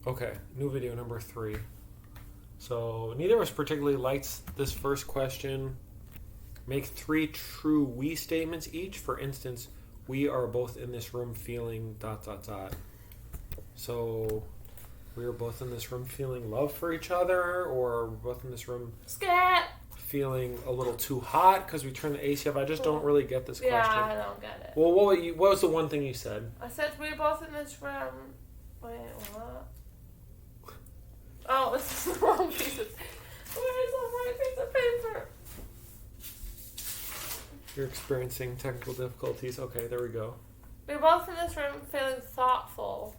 Okay, new video number 3. So neither of us particularly likes this first question. Make 3 true we statements each. For instance, we are both in this room feeling ... So we are both in this room feeling love for each other, or we're both in this room Scat! feeling a little too hot because we turned the AC up. I just don't really get this question. Yeah, I don't get it. Well, what was the one thing you said? I said we're both in this room. Wait, what? Oh, this is the wrong piece of... Where is the right piece of paper? You're experiencing technical difficulties. Okay, there we go. We're both in this room feeling thoughtful.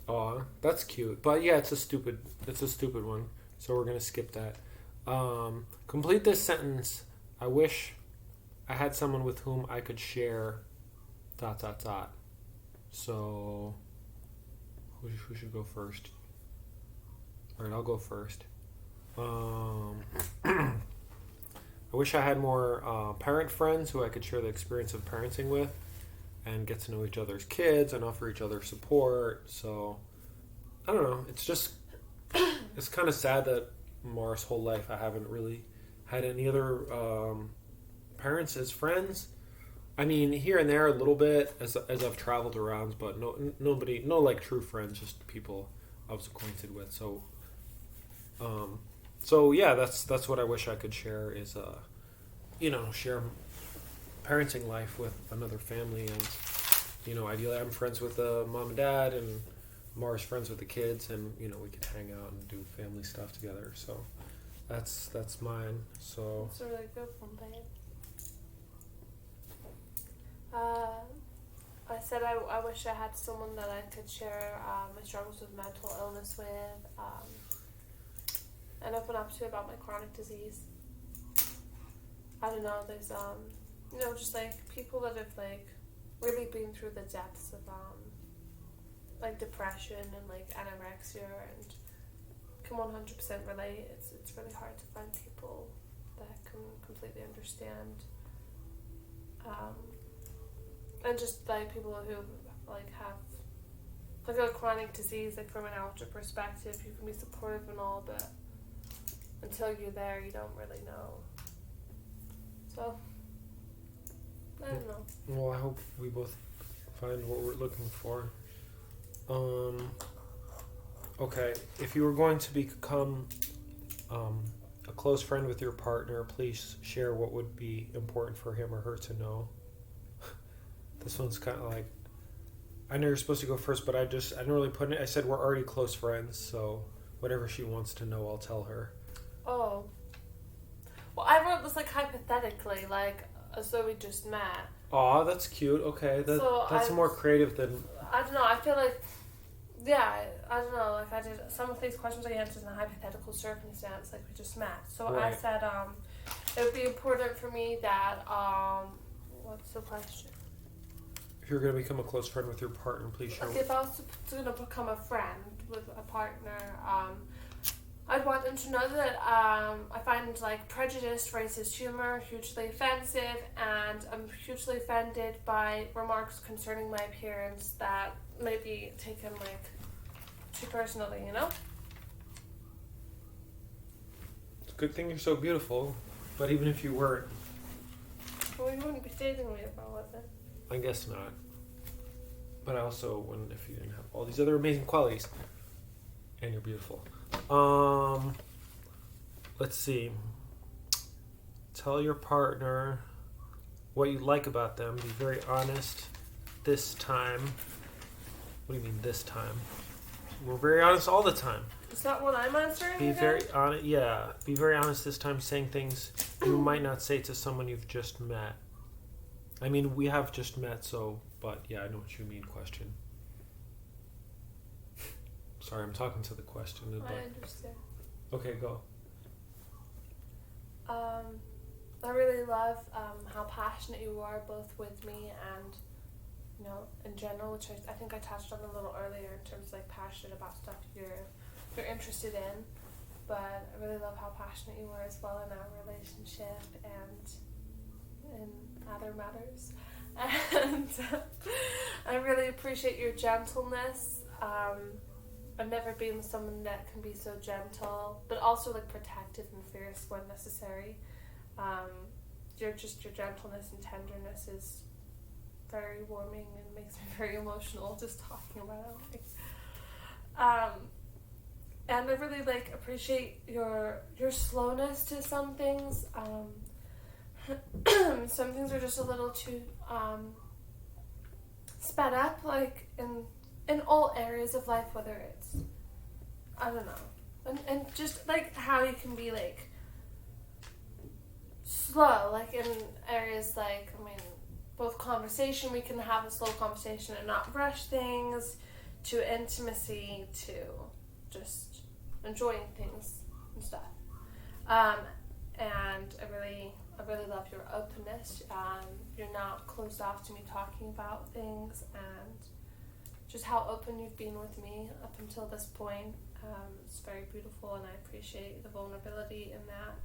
Aw, that's cute. But yeah, it's a stupid one. So we're gonna skip that. Complete this sentence. I wish I had someone with whom I could share ... So who should go first? Alright, I'll go first. I wish I had more parent friends who I could share the experience of parenting with and get to know each other's kids and offer each other support. So, I don't know. It's just, it's kind of sad that Mara's whole life I haven't really had any other parents as friends. I mean, here and there a little bit as I've traveled around, but nobody, no like true friends, just people I was acquainted with. So yeah, that's what I wish I could share is, share parenting life with another family. And, ideally I'm friends with mom and dad, and Mara's friends with the kids, and, we could hang out and do family stuff together. So that's mine. So That's a really good one, babe. I said I wish I had someone that I could share my struggles with mental illness with, and open up to about my chronic disease. I don't know, there's, just like people that have like really been through the depths of like depression and like anorexia, and can 100% relate. It's really hard to find people that can completely understand. And just like people who like have like a chronic disease, like from an outer perspective, you can be supportive and all, but until you're there, you don't really know. So, I don't know. Well, I hope we both find what we're looking for. Okay, if you were going to become a close friend with your partner, please share what would be important for him or her to know. This one's kind of like, I know you're supposed to go first, but I didn't really put it. I said we're already close friends, so whatever she wants to know, I'll tell her. Oh. Well, I wrote this like hypothetically, like as though we just met. Aw, that's cute. Okay, that's more creative than... I don't know, I feel like, yeah, I don't know, like I did, some of these questions I answered in a hypothetical circumstance, like we just met. So right. I said, it would be important for me that, what's the question? If you're going to become a close friend with your partner, please share. Like if I was going to become a friend with a partner, I'd want them to know that I find like prejudiced racist humor hugely offensive, and I'm hugely offended by remarks concerning my appearance that may be taken like too personally, It's a good thing you're so beautiful, but even if you weren't... Well, you wouldn't be dating me if I wasn't. I guess not. But I also wouldn't if you didn't have all these other amazing qualities. And you're beautiful. Let's see. Tell your partner what you like about them. Be very honest this time. What do you mean this time? We're very honest all the time. Is that what I'm answering? Be very honest. Yeah. Be very honest this time, saying things you might not say to someone you've just met. I mean, we have just met, so, but yeah, I know what you mean, question. Sorry, I'm talking to the question. I understand. Okay, go. I really love how passionate you are both with me and, in general, which I think I touched on a little earlier in terms of like passionate about stuff you're interested in. But I really love how passionate you are as well in our relationship and in other matters. And I really appreciate your gentleness. I've never been someone that can be so gentle, but also like protective and fierce when necessary. Your gentleness and tenderness is very warming and makes me very emotional just talking about it. And I really like appreciate your slowness to some things. Some things are just a little too sped up, like in all areas of life, whether it's, I don't know, and just like how you can be like slow, like in areas like, I mean, both conversation, we can have a slow conversation and not rush things, to intimacy, to just enjoying things and stuff. And I really love your openness. You're not closed off to me talking about things, and just how open you've been with me up until this point. It's very beautiful, and I appreciate the vulnerability in that.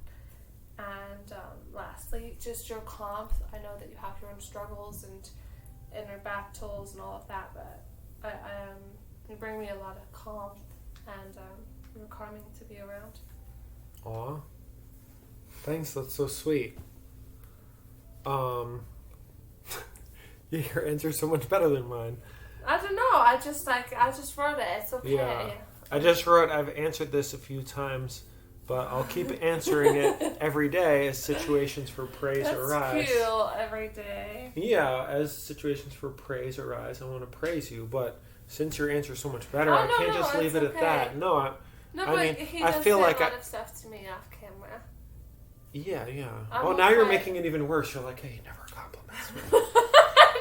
And lastly, just your calm. I know that you have your own struggles and inner battles and all of that, but you bring me a lot of calm, and you're calming to be around. Aw. Thanks, that's so sweet. Your answer's so much better than mine. I don't know, I just wrote it. It's okay. Yeah. I just wrote, I've answered this a few times, but I'll keep answering it every day as situations for praise arise. That's cute, every day. Yeah, as situations for praise arise, I want to praise you, but since your answer's so much better, I can't just leave it at that. No, but mean, he I does feel say like a lot of stuff to me off camera. Yeah. I'm Now you're okay. making it even worse. You're like, hey, he never compliments me.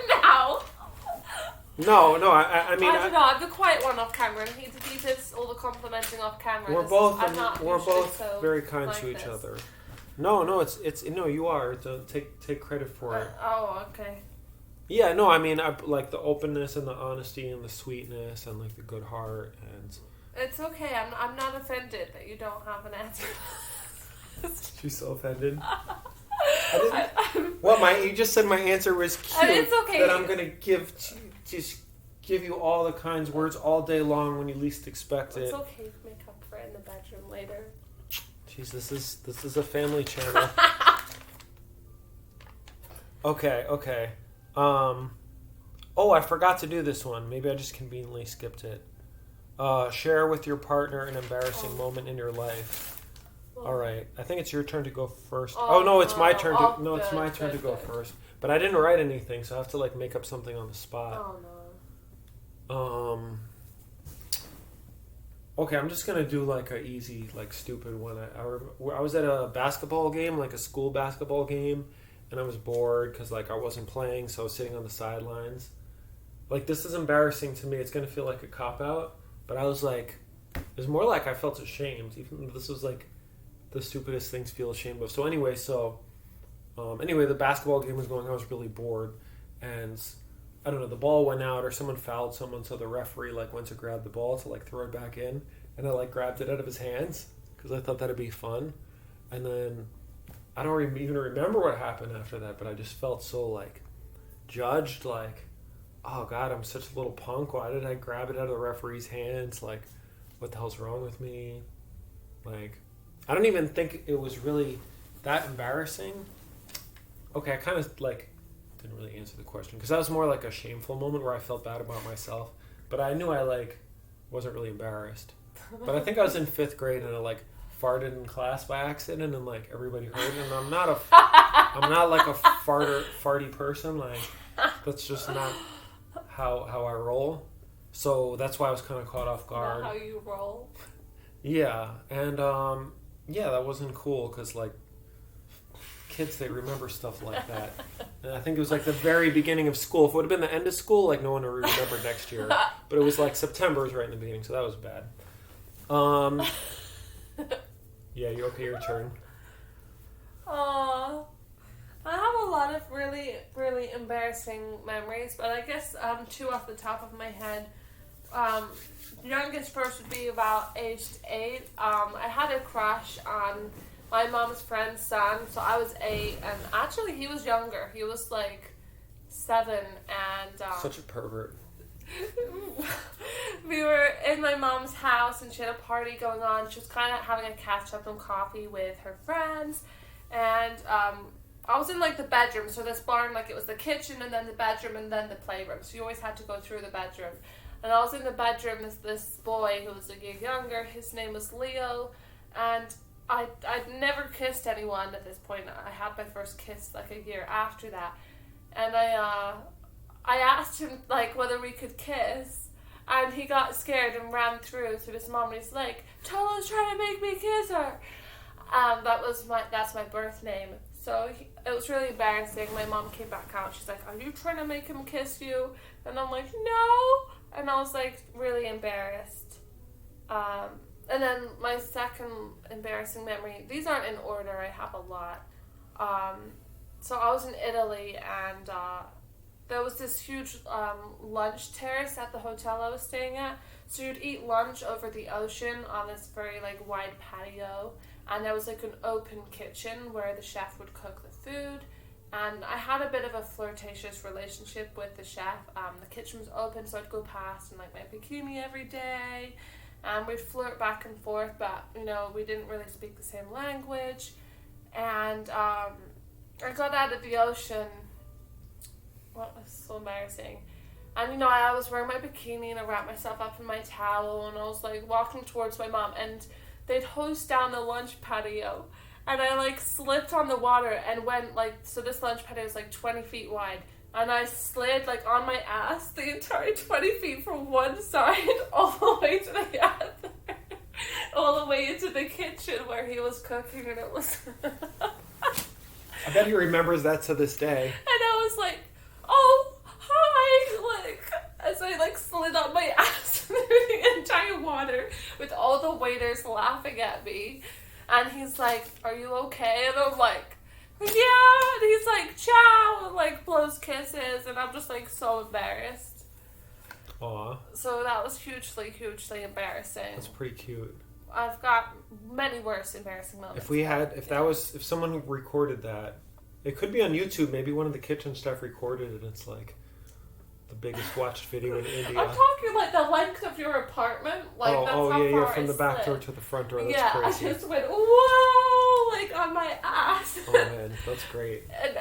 No. No, I mean... I don't know, I'm the quiet one off camera, and he does all the complimenting off camera. We're both so very kind like to each this. other. No, it's no, you are. Don't take credit for it. Oh, okay. Yeah, no, I mean, I like the openness and the honesty and the sweetness and like the good heart, and It's okay. I'm not offended that you don't have an answer. she's so offended. You just said my answer was cute. It's okay. That I'm gonna just give you all the kind words all day long when you least expect it. It's okay to make up for it in the bedroom later. Jeez, this is a family channel. Okay. Oh, I forgot to do this one. Maybe I just conveniently skipped it. Share with your partner an embarrassing moment in your life. All right, I think it's your turn to go first. No, it's my turn to. No, it's my turn to go first. But I didn't write anything, so I have to like make up something on the spot. Oh no. Okay, I'm just gonna do like a easy, like stupid one. I was at a basketball game, like a school basketball game, and I was bored because like I wasn't playing, so I was sitting on the sidelines. Like, this is embarrassing to me. It's gonna feel like a cop out, but I was like, it was more like I felt ashamed, even though this was like the stupidest things to feel ashamed of. So anyway, the basketball game was going. I was really bored, and I don't know, the ball went out or someone fouled someone, so the referee like went to grab the ball to like throw it back in, and I like grabbed it out of his hands because I thought that'd be fun. And then I don't even remember what happened after that, but I just felt so like judged, like, oh God, I'm such a little punk. Why did I grab it out of the referee's hands? Like, what the hell's wrong with me? Like, I don't even think it was really that embarrassing. Okay, I kind of like didn't really answer the question because that was more like a shameful moment where I felt bad about myself, but I knew I like wasn't really embarrassed. But I think I was in 5th grade and I like farted in class by accident and like everybody heard it, and I'm not like a farty person. Like, that's just not how I roll. So that's why I was kind of caught off guard. Not how you roll. Yeah, and that wasn't cool because like kids, they remember stuff like that. And I think it was like the very beginning of school. If it would have been the end of school, like no one would remember next year. But it was like September was right in the beginning, so that was bad. Yeah, you okay? Your turn. Aww. I have a lot of really, really embarrassing memories, but I guess 2 off the top of my head. Youngest first would be about aged 8. I had a crush on my mom's friend's son, so I was 8, and actually he was younger. He was like 7, and such a pervert. we were in my mom's house and she had a party going on. She was kind of having a catch up and coffee with her friends, and I was in like the bedroom. So this barn, like it was the kitchen and then the bedroom and then the playroom. So you always had to go through the bedroom. And I was in the bedroom with this boy who was a year younger. His name was Leo, and I'd never kissed anyone at this point. I had my first kiss like a year after that, and I asked him like whether we could kiss, and he got scared and ran through to his mom, and he's like, "Tola's trying to make me kiss her." That's my birth name. So it was really embarrassing. My mom came back out. She's like, "Are you trying to make him kiss you?" And I'm like, "No." And I was like really embarrassed. And then my second embarrassing memory, these aren't in order, I have a lot. So I was in Italy, and there was this huge lunch terrace at the hotel I was staying at. So you'd eat lunch over the ocean on this very like wide patio, and there was like an open kitchen where the chef would cook the food. And I had a bit of a flirtatious relationship with the chef. The kitchen was open, so I'd go past in like my bikini every day, and we'd flirt back and forth, but you know, we didn't really speak the same language. And I got out of the ocean. Well, it was so embarrassing. And you know, I was wearing my bikini and I wrapped myself up in my towel, and I was like walking towards my mom, and they'd hose down the lunch patio. And I like slipped on the water and went like, so this lunch patio is like 20 feet wide. And I slid like on my ass the entire 20 feet from one side all the way to the other. All the way into the kitchen where he was cooking, and it was... I bet he remembers that to this day. And I was like, "Oh, hi," like, as I like slid on my ass through the entire water with all the waiters laughing at me. And he's like, "Are you okay?" And I'm like, "Yeah." And he's like, "Ciao," and like blows kisses, and I'm just like so embarrassed. Aw. So that was hugely, hugely embarrassing. That's pretty cute. I've got many worse embarrassing moments. If someone recorded that, it could be on YouTube. Maybe one of the kitchen staff recorded it, and it's like the biggest watched video in India. I'm talking like the length of your apartment. Like that's how far from I the back slid. door to the front door. That's yeah, crazy. I just went, whoa, like on my ass. Oh man, that's great. And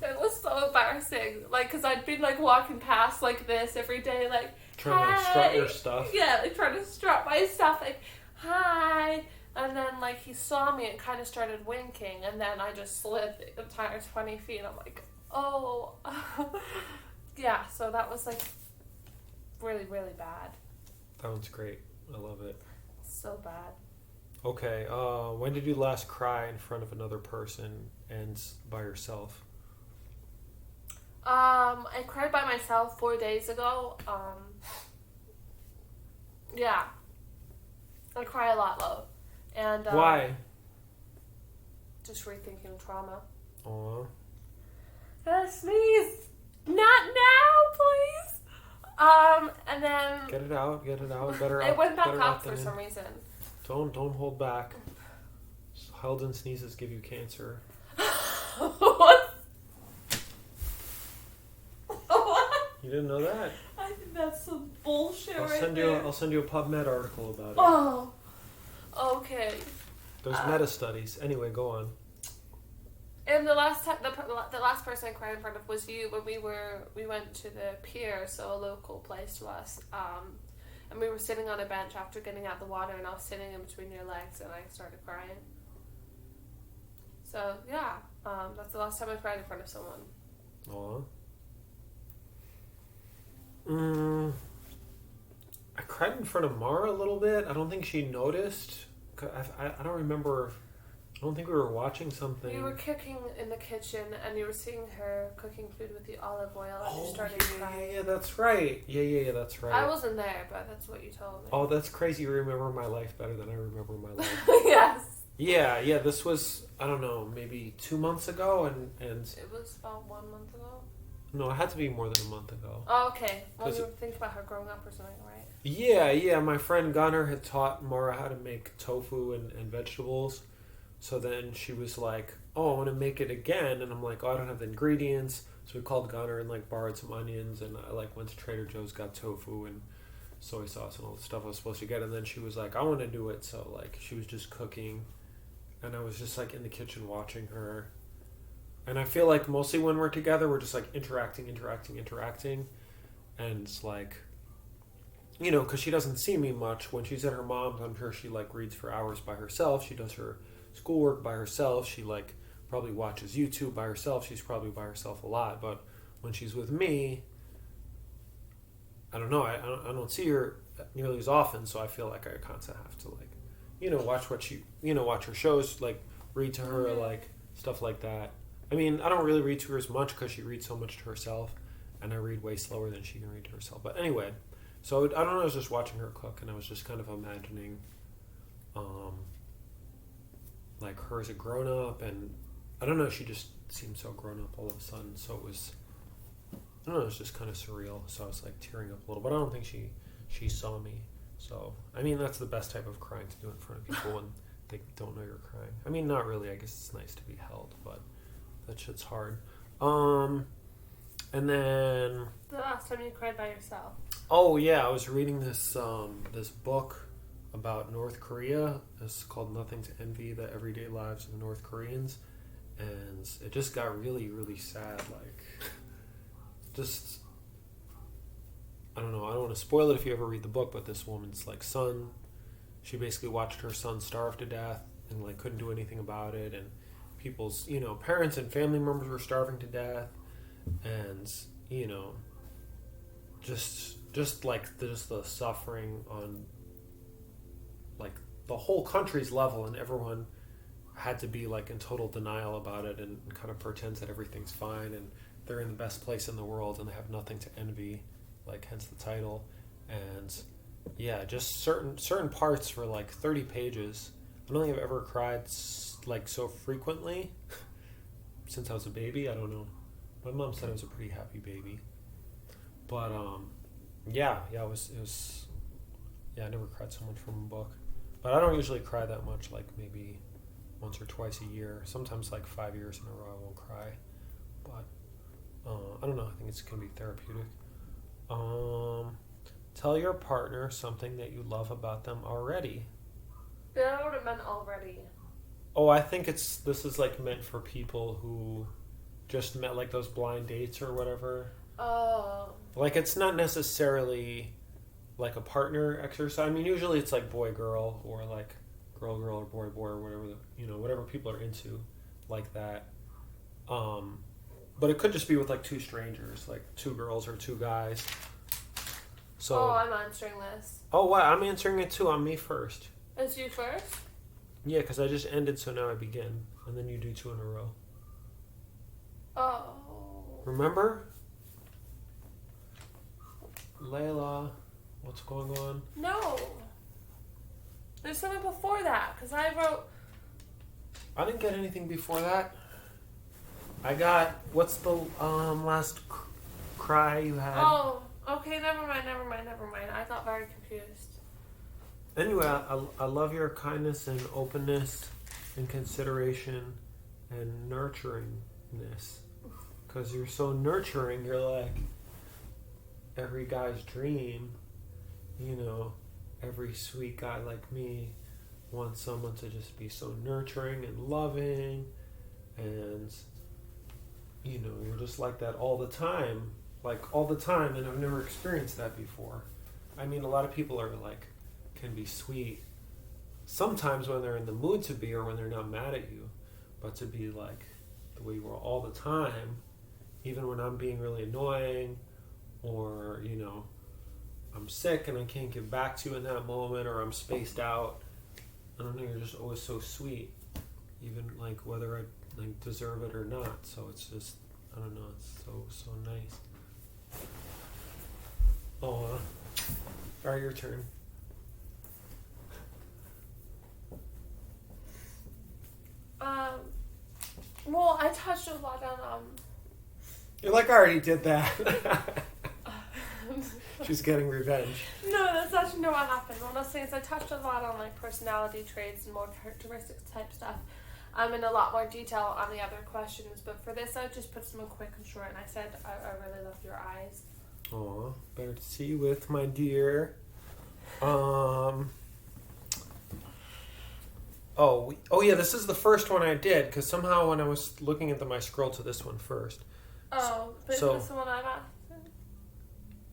it was so embarrassing. Like, because I'd been like walking past like this every day, like, Trying to strut your stuff. Yeah, like trying to strut my stuff, like, "Hi." And then like he saw me and kind of started winking, and then I just slid the entire 20 feet. I'm like, oh. Yeah, so that was like really, really bad. That one's great. I love it. So bad. Okay, when did you last cry in front of another person and by yourself? I cried by myself 4 days ago. Yeah. I cry a lot, though. And Why? Just rethinking trauma. Aw. Sneeze! Not now, please! And then... Get it out. Better it went back better up out for than some in. reason. Don't hold back. Held in sneezes give you cancer. What? What? You didn't know that? I think that's some bullshit I'll send you a PubMed article about it. Oh. Okay. There's meta studies. Anyway, go on. And the last time, the last person I cried in front of was you when we went to the pier, so a local place to us. And we were sitting on a bench after getting out the water, and I was sitting in between your legs, and I started crying. So yeah, that's the last time I cried in front of someone. Aw. I cried in front of Mara a little bit. I don't think she noticed. I don't remember. I don't think we were watching something. You were cooking in the kitchen, and you were seeing her cooking food with the olive oil, and you started crying. Yeah, that's right. Yeah, that's right. I wasn't there, but that's what you told me. Oh, that's crazy. You remember my life better than I remember my life. Yes. Yeah. This was, I don't know, maybe 2 months ago, and It was about 1 month ago. no, it had to be more than a month ago. Oh, okay. Well, you were thinking about her growing up or something, right? Yeah. My friend Gunnar had taught Mara how to make tofu and vegetables. So then she was like, "Oh, I want to make it again," and I'm like, "Oh, I don't have the ingredients." So we called Gunner and like borrowed some onions, and I like went to Trader Joe's, got tofu and soy sauce and all the stuff I was supposed to get. And then she was like, I want to do it. So like she was just cooking, and I was just like in the kitchen watching her. And I feel like mostly when we're together, we're just like interacting. And it's like, you know, because she doesn't see me much. When she's at her mom's, I'm sure she like reads for hours by herself. She does her schoolwork by herself. She like probably watches YouTube by herself. She's probably by herself a lot. But when she's with me, I don't know. I don't see her nearly as often. So I feel like I constantly have to like, you know, watch what she, you know, watch her shows, like read to her, like stuff like that. I mean, I don't really read to her as much because she reads so much to herself, and I read way slower than she can read to herself. But anyway, so I don't know. I was just watching her cook, and I was just kind of imagining, like her as a grown up, and I don't know. She just seemed so grown up all of a sudden. So it was, I don't know. It was just kind of surreal. So I was like tearing up a little, but I don't think she saw me. So I mean, that's the best type of crying to do in front of people when they don't know you're crying. I mean, not really. I guess it's nice to be held, but that shit's hard. And then The last time you cried by yourself. oh yeah, I was reading this this book about North Korea. It's called Nothing to Envy: The Everyday Lives of North Koreans, and it just got really, really sad. Like, just I don't know. I don't want to spoil it if you ever read the book, but this woman's like son, she basically watched her son starve to death and like couldn't do anything about it, and people's, you know, parents and family members were starving to death, and you know, just like the suffering on like the whole country's level, and everyone had to be like in total denial about it and kind of pretends that everything's fine and they're in the best place in the world and they have nothing to envy, like hence the title. And yeah, just certain parts for like 30 pages. I don't think I've ever cried like so frequently since I was a baby. I don't know. My mom said I was a pretty happy baby, but yeah, it was yeah. I never cried so much from a book, but I don't usually cry that much. Like maybe once or twice a year. Sometimes like 5 years in a row I won't cry, but I don't know. I think it's gonna be therapeutic. Tell your partner something that you love about them already. Yeah, I would have meant already. Oh, I think this is like meant for people who just met like those blind dates or whatever. Oh. Like it's not necessarily like a partner exercise. I mean, usually it's like boy girl or like girl or boy or whatever whatever people are into, like that. But it could just be with like two strangers, like two girls or two guys. So. Oh, I'm answering this. Oh, what? I'm answering it too. I'm me first. It's you first? Yeah, because I just ended, so now I begin. And then you do two in a row. Oh. Remember? Layla, what's going on? No. There's something before that, because I wrote... I didn't get anything before that. I got... What's the last cry you had? Oh, okay, never mind. I got very confused. Anyway, I love your kindness and openness and consideration and nurturingness. Because you're so nurturing. You're like every guy's dream. You know, every sweet guy like me wants someone to just be so nurturing and loving. And, you know, you're just like that all the time. Like, all the time. And I've never experienced that before. I mean, a lot of people are like... can be sweet sometimes when they're in the mood to be or when they're not mad at you, but to be like the way you are all the time, even when I'm being really annoying or, you know, I'm sick and I can't get back to you in that moment or I'm spaced out, I don't know, you're just always so sweet, even like whether I like deserve it or not. So it's just, I don't know, it's so nice. Oh, alright, your turn. Well, I touched a lot on, You're like, I already did that. She's getting revenge. No, that's actually not what happened. What I was saying is I touched a lot on, like, personality traits and more characteristic type stuff. in a lot more detail on the other questions, but for this I just put some quick and short, and I said I really love your eyes. Aw, better to see you with, my dear. Oh yeah, this is the first one I did, because somehow when I was looking at them, I scrolled to this one first. Oh, but So- is this the one I'm at?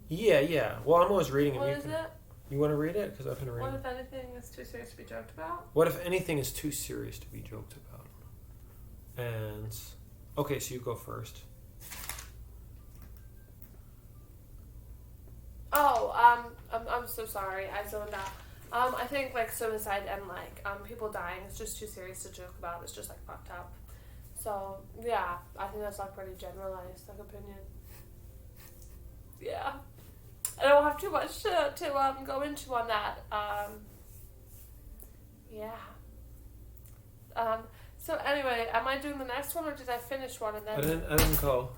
Yeah. Well, I'm always reading What them. is it? You want to read it? Because I've been reading. What if anything is too serious to be joked about? What if anything is too serious to be joked about? And okay, so you go first. Oh, I'm so sorry. I zoned out. I think like suicide and like people dying is just too serious to joke about. It's just like fucked up. So yeah, I think that's like pretty generalized like opinion. Yeah, I don't have too much to go into on that. Yeah. So anyway, am I doing the next one or did I finish one and then? I didn't go.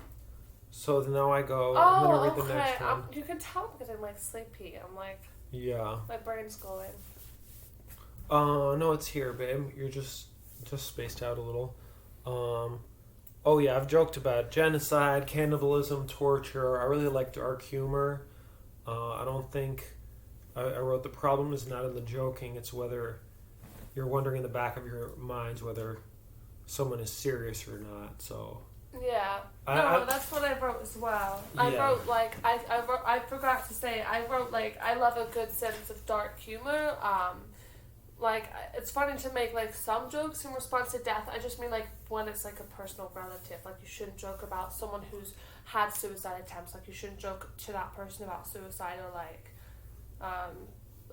So now I go. I'm gonna read okay. the next one. You can tell because I'm like sleepy. I'm like Yeah. my brain's going. No, it's here, babe. You're just spaced out a little. Oh yeah, I've joked about genocide, cannibalism, torture. I really like dark humor. I don't think I wrote the problem is not in the joking. It's whether you're wondering in the back of your minds whether someone is serious or not. So Yeah. That's what I wrote as well. I wrote like I forgot to say I wrote like I love a good sense of dark humor. Like it's funny to make like some jokes in response to death. I just mean like when it's like a personal relative. Like you shouldn't joke about someone who's had suicide attempts. Like you shouldn't joke to that person about suicide or like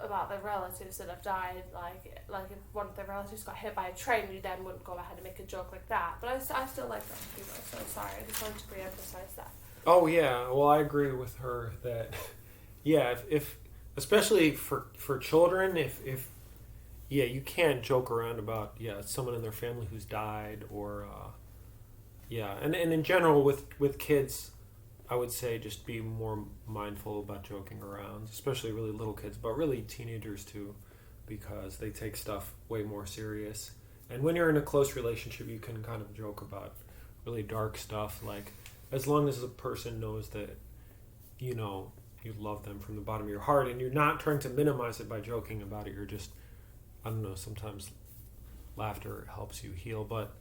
about their relatives that have died. Like if one of their relatives got hit by a train, you then wouldn't go ahead and make a joke like that. But I still like that humor. So sorry, I just wanted to re-emphasize that. Oh yeah, well I agree with her that yeah, if especially for children, if yeah, you can't joke around about someone in their family who's died or and in general with kids, I would say just be more mindful about joking around, especially really little kids, but really teenagers too, because they take stuff way more serious. And when you're in a close relationship, you can kind of joke about really dark stuff, like as long as the person knows that you love them from the bottom of your heart and you're not trying to minimize it by joking about it. You're just, I don't know, sometimes laughter helps you heal, but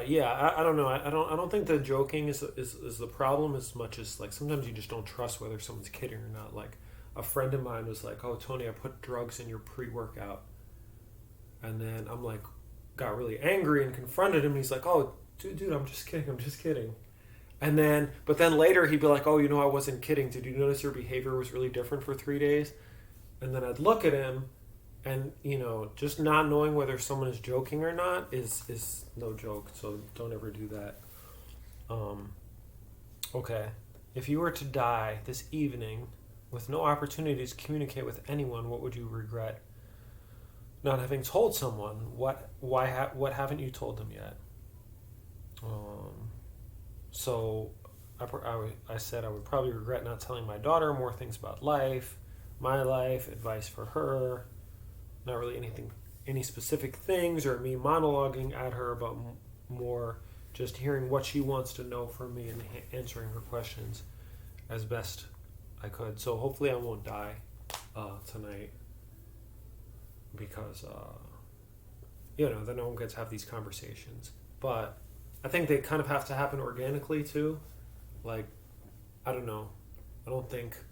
yeah, I don't know. I don't think the joking is the problem as much as like sometimes you just don't trust whether someone's kidding or not. Like a friend of mine was like, "Oh, Tony, I put drugs in your pre-workout," and then I'm like, got really angry and confronted him. He's like, "Oh, dude, I'm just kidding." And then, but then later he'd be like, "Oh, I wasn't kidding. Did you notice your behavior was really different for 3 days?" And then I'd look at him. And, just not knowing whether someone is joking or not is no joke. So don't ever do that. Okay. If you were to die this evening with no opportunities to communicate with anyone, what would you regret? Not having told someone. What haven't you told them yet? So I said I would probably regret not telling my daughter more things about life, my life, advice for her. Not really any specific things or me monologuing at her, but more just hearing what she wants to know from me and answering her questions as best I could. So hopefully I won't die tonight because, then no one gets to have these conversations. But I think they kind of have to happen organically too. Like, I don't know.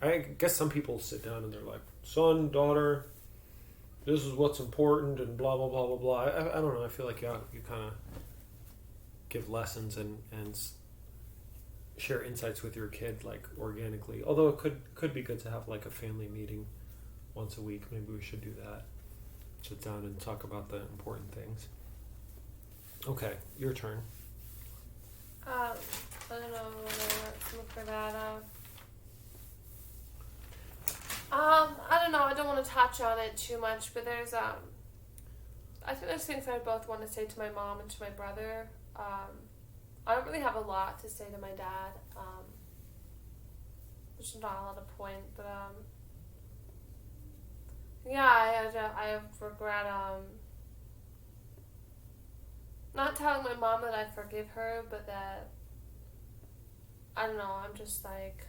I guess some people sit down and they're like, son, daughter, this is what's important and blah, blah, blah, blah, blah. I don't know. I feel like you kind of give lessons and share insights with your kid, like, organically. Although it could be good to have, like, a family meeting once a week. Maybe we should do that. Sit down and talk about the important things. Okay, your turn. I don't know. Let's look for that up. I don't know. I don't want to touch on it too much, but there's I think there's things I both want to say to my mom and to my brother. I don't really have a lot to say to my dad. There's not a lot of point, but yeah, I regret not telling my mom that I forgive her, but that, I don't know, I'm just like,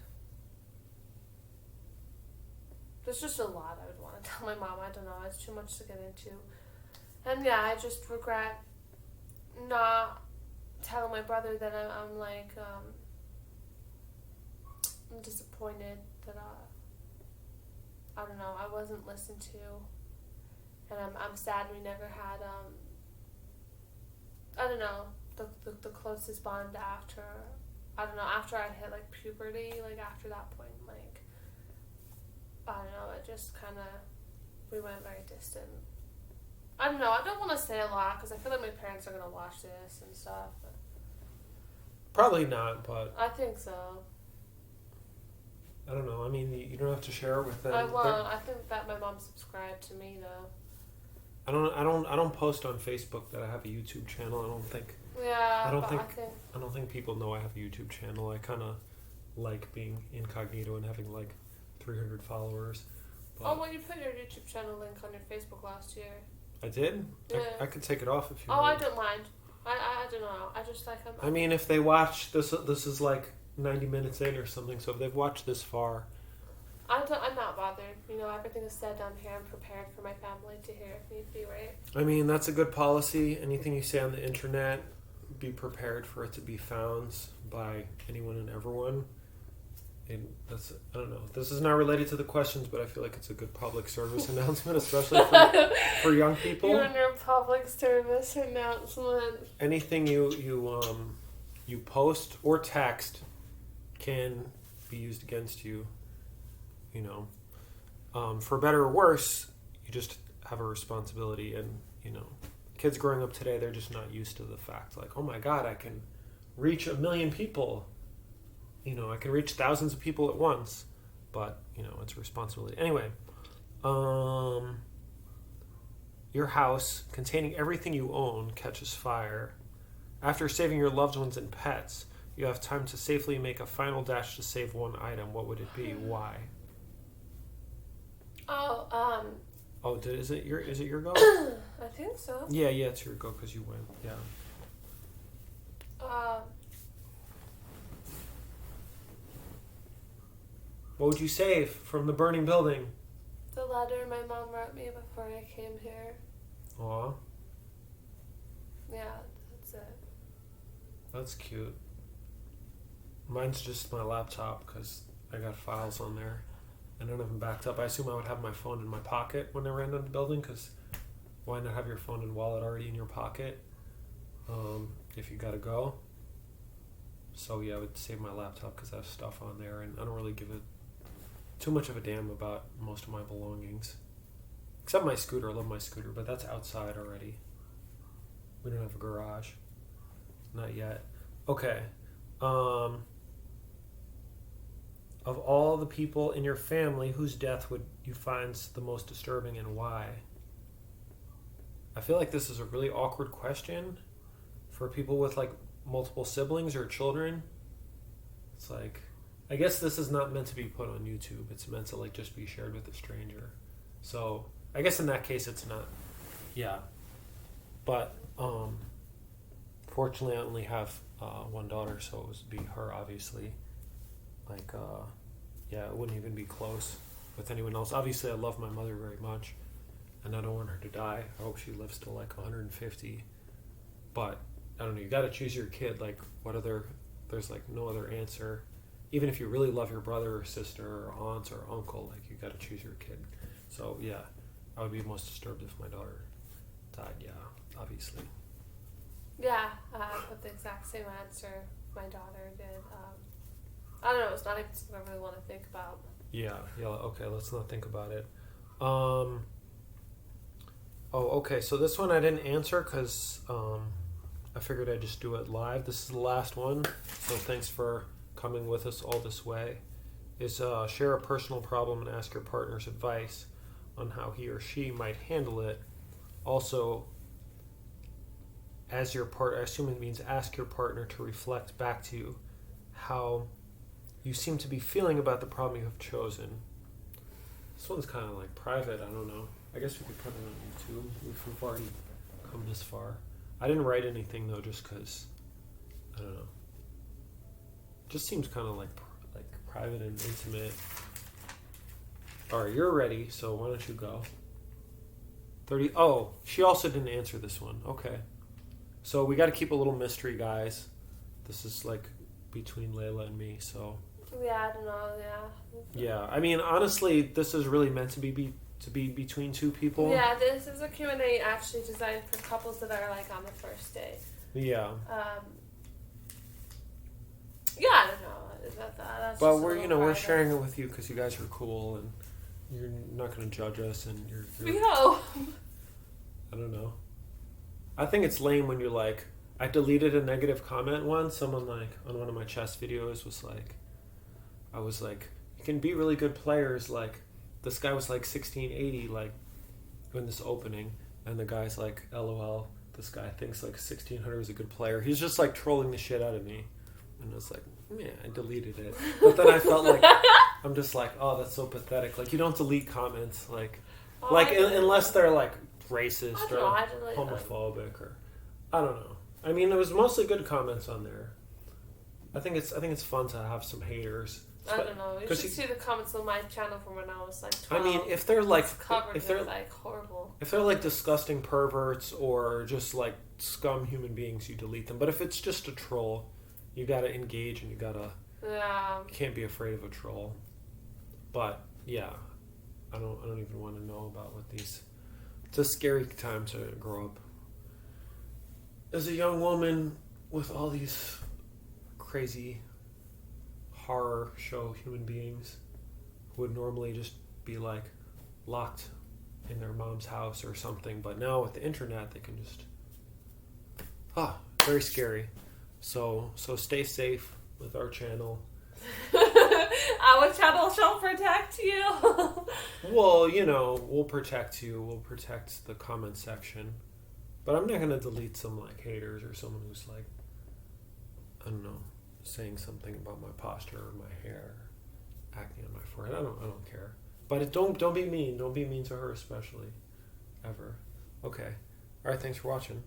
there's just a lot I would want to tell my mom. I don't know, it's too much to get into. And yeah, I just regret not telling my brother that I'm like, I'm disappointed that I don't know, I wasn't listened to. And I'm sad we never had, I don't know, the closest bond after, I don't know, after I hit like puberty, like after that point, like, I don't know, it just kind of, we went very distant. I don't know, I don't want to say a lot because I feel like my parents are going to watch this and stuff. But Probably not, but I think so. I don't know. I mean, you don't have to share it with them. I won't. I think that my mom subscribed to me though. I don't post on Facebook that I have a YouTube channel. I don't think I don't think people know I have a YouTube channel. I kind of like being incognito and having like 300 followers. But well, you put your YouTube channel link on your Facebook last year. I did? Yeah. I could take it off if you want. want. I don't mind. I don't know. I just like I mean, if they watch this is like 90 minutes in or something, so if they've watched this far, I'm not bothered. You know, everything is said down here. I'm prepared for my family to hear if need be, right? I mean, that's a good policy. Anything you say on the internet, be prepared for it to be found by anyone and everyone. And that's, I don't know. This is not related to the questions, but I feel like it's a good public service announcement, especially for young people. You're in your public service announcement. Anything you post or text can be used against you. You know, for better or worse, you just have a responsibility. And you know, kids growing up today, they're just not used to the fact like, oh my God, I can reach 1 million people. You know, I can reach thousands of people at once, but, you know, it's a responsibility. Anyway, your house containing everything you own catches fire. After saving your loved ones and pets, you have time to safely make a final dash to save one item. What would it be? Why? Oh, is it your go? I think so. Yeah, it's your go because you went. Yeah. What would you save from the burning building? The letter my mom wrote me before I came here. Aw. Yeah, that's it. That's cute. Mine's just my laptop because I got files on there. I don't have them backed up. I assume I would have my phone in my pocket when I ran down the building because why not have your phone and wallet already in your pocket if you gotta go? So yeah, I would save my laptop because I have stuff on there and I don't really give it too much of a damn about most of my belongings. Except my scooter. I love my scooter, but that's outside already. We don't have a garage. Not yet. Okay. Of all the people in your family, whose death would you find the most disturbing and why? I feel like this is a really awkward question for people with like multiple siblings or children. It's like, I guess this is not meant to be put on YouTube. It's meant to like just be shared with a stranger. So I guess in that case it's not. Yeah. But fortunately I only have one daughter, so it would be her obviously. Like yeah, it wouldn't even be close with anyone else. Obviously I love my mother very much and I don't want her to die. I hope she lives to like 150. But I don't know, you gotta choose your kid. Like there's like no other answer. Even if you really love your brother or sister or aunt or uncle, like you gotta choose your kid. So yeah, I would be most disturbed if my daughter died, yeah, obviously. Yeah, I put the exact same answer my daughter did. I don't know, it's not even something I really want to think about. Yeah, okay, let's not think about it. Okay, so this one I didn't answer because I figured I'd just do it live. This is the last one, so thanks for coming with us all this way. Is share a personal problem and ask your partner's advice on how he or she might handle it. Also, as your partner, I assume it means ask your partner to reflect back to you how you seem to be feeling about the problem you have chosen. This one's kind of like private, I don't know. I guess we could put it on YouTube if we've already come this far. I didn't write anything though, just because I don't know. Just seems kind of like private and intimate. All right, you're ready, so why don't you go? 30. Oh, she also didn't answer this one. Okay, so we got to keep a little mystery, guys. This is like between Layla and me, so. Yeah, I don't know. Yeah. Yeah, I mean, honestly, this is really meant to be between two people. Yeah, this is a Q&A actually designed for couples that are like on the first date. Yeah. Yeah, I don't know. That's But just we're sharing it with you because you guys are cool and you're not going to judge us and you're We hope. I don't know. I think it's lame when you're like, I deleted a negative comment once. Someone like on one of my chess videos was like, I was like, you can be really good players. Like this guy was like 1680, like in this opening, and the guy's like, LOL. This guy thinks like 1600 is a good player. He's just like trolling the shit out of me, and I was like, yeah, I deleted it. But then I felt like I'm just like, oh, that's so pathetic. Like you don't delete comments, unless they're like racist or homophobic or I don't know. I mean, there was mostly good comments on there. I think it's fun to have some haters. I don't know. You should see the comments on my channel from when I was like 12. I mean, if they're like like horrible. If they're like disgusting perverts or just like scum human beings, you delete them. But if it's just a troll, you gotta engage and you can't be afraid of a troll. But yeah, I don't even want to know about what these. It's a scary time to grow up as a young woman with all these crazy horror show human beings who would normally just be like locked in their mom's house or something, but now with the internet they can just very scary. So stay safe with our channel. Our channel shall protect you. Well, we'll protect you. We'll protect the comment section. But I'm not gonna delete some like haters or someone who's like, I don't know, saying something about my posture or my hair, acne on my forehead. I don't care. But don't be mean. Don't be mean to her especially, ever. Okay. All right. Thanks for watching.